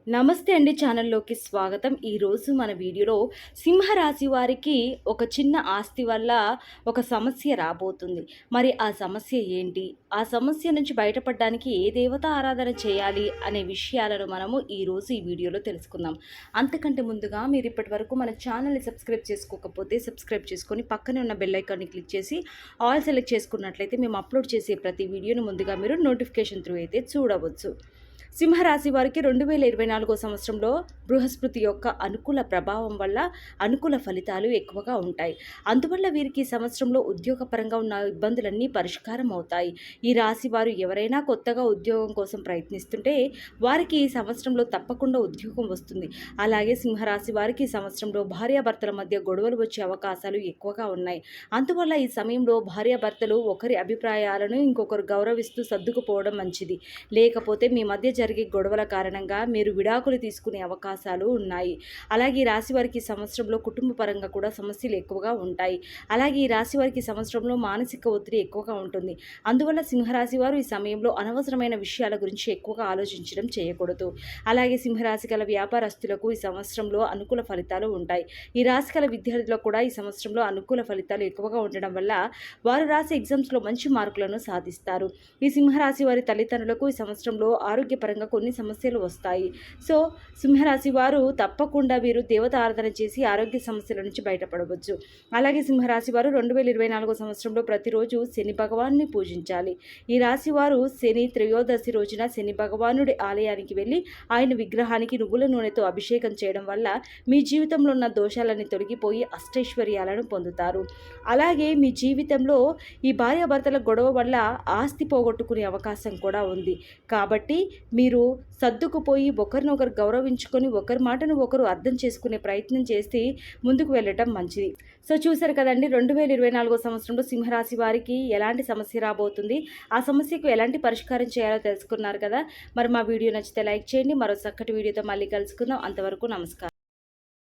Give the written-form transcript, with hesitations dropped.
నమస్తే అండి, ఛానల్లోకి స్వాగతం. ఈరోజు మన వీడియోలో సింహరాశి వారికి ఒక చిన్న ఆస్తి వల్ల ఒక సమస్య రాబోతుంది. మరి ఆ సమస్య ఏంటి, ఆ సమస్య నుంచి బయటపడడానికి ఏ దేవత ఆరాధన చేయాలి అనే విషయాలను మనము ఈరోజు ఈ వీడియోలో తెలుసుకుందాం. అంతకంటే ముందుగా మీరు ఇప్పటి వరకు మన ఛానల్ని సబ్స్క్రైబ్ చేసుకోకపోతే సబ్స్క్రైబ్ చేసుకొని పక్కనే ఉన్న బెల్ ఐకాన్ని క్లిక్ చేసి ఆల్ సెలెక్ట్ చేసుకున్నట్లయితే మేము అప్లోడ్ చేసే ప్రతి వీడియోను ముందుగా మీరు నోటిఫికేషన్ త్రూ అయితే చూడవచ్చు. సింహరాశి వారికి 2024 సంవత్సరంలో బృహస్పతి యొక్క అనుకూల ప్రభావం వల్ల అనుకూల ఫలితాలు ఎక్కువగా ఉంటాయి. అందువల్ల వీరికి ఈ సంవత్సరంలో ఉద్యోగపరంగా ఉన్న ఇబ్బందులన్నీ పరిష్కారం అవుతాయి. ఈ రాశి వారు ఎవరైనా కొత్తగా ఉద్యోగం కోసం ప్రయత్నిస్తుంటే వారికి ఈ సంవత్సరంలో తప్పకుండా ఉద్యోగం వస్తుంది. అలాగే సింహరాశి వారికి ఈ సంవత్సరంలో భార్యాభర్తల మధ్య గొడవలు వచ్చే అవకాశాలు ఎక్కువగా ఉన్నాయి. అందువల్ల ఈ సమయంలో భార్యాభర్తలు ఒకరి అభిప్రాయాలను ఇంకొకరు గౌరవిస్తూ సర్దుకుపోవడం మంచిది. లేకపోతే మీ మధ్య జరిగే గొడవల కారణంగా మీరు విడాకులు తీసుకునే అవకాశాలు ఉన్నాయి. అలాగే ఈ రాశి వారికి సంవత్సరంలో కుటుంబ పరంగా కూడా సమస్యలు ఎక్కువగా ఉంటాయి. అలాగే ఈ రాశి వారికి సంవత్సరంలో మానసిక ఒత్తిడి ఎక్కువగా ఉంటుంది. అందువల్ల సింహరాశి వారు ఈ సమయంలో అనవసరమైన విషయాల గురించి ఎక్కువగా ఆలోచించడం చేయకూడదు. అలాగే సింహరాశి గల వ్యాపారస్తులకు ఈ సంవత్సరంలో అనుకూల ఫలితాలు ఉంటాయి. ఈ రాశి గల విద్యార్థులకు కూడా ఈ సంవత్సరంలో అనుకూల ఫలితాలు ఎక్కువగా ఉండడం వల్ల వారు రాసే ఎగ్జామ్స్లో మంచి మార్కులను సాధిస్తారు. ఈ సింహరాశి వారి తల్లిదండ్రులకు ఈ సంవత్సరంలో ఆరోగ్యపరంగా కొన్ని సమస్యలు వస్తాయి. సో సింహరాశి వారు తప్పకుండా వీరు దేవత ఆరాధన చేసి ఆరోగ్య సమస్యల నుంచి బయటపడవచ్చు. అలాగే సింహరాశి వారు 2024 సంవత్సరంలో ప్రతిరోజు శని భగవాన్ని పూజించాలి. ఈ రాశి వారు శని త్రయోదశి రోజున శని భగవానుడి ఆలయానికి వెళ్ళి ఆయన విగ్రహానికి నువ్వుల నూనెతో అభిషేకం చేయడం వల్ల మీ జీవితంలో ఉన్న దోషాలన్నీ తొలగిపోయి అష్టైశ్వర్యాలను పొందుతారు. అలాగే మీ జీవితంలో ఈ భార్యాభర్తల గొడవ వల్ల ఆస్తి పోగొట్టుకునే అవకాశం కూడా ఉంది. కాబట్టి మీరు సర్దుకుపోయి ఒకరినొకరు గౌరవించుకొని ఒకరి మాటను ఒకరు అర్థం చేసుకునే ప్రయత్నం చేసి ముందుకు వెళ్ళటం మంచిది. సో చూసారు కదండి, 2024 సంవత్సరంలో సింహరాశి వారికి ఎలాంటి సమస్య రాబోతుంది, ఆ సమస్యకు ఎలాంటి పరిష్కారం చేయాలో తెలుసుకున్నారు కదా. మరి మా వీడియో నచ్చితే లైక్ చేయండి. మరో చక్కటి వీడియోతో మళ్ళీ కలుసుకుందాం. అంతవరకు నమస్కారం.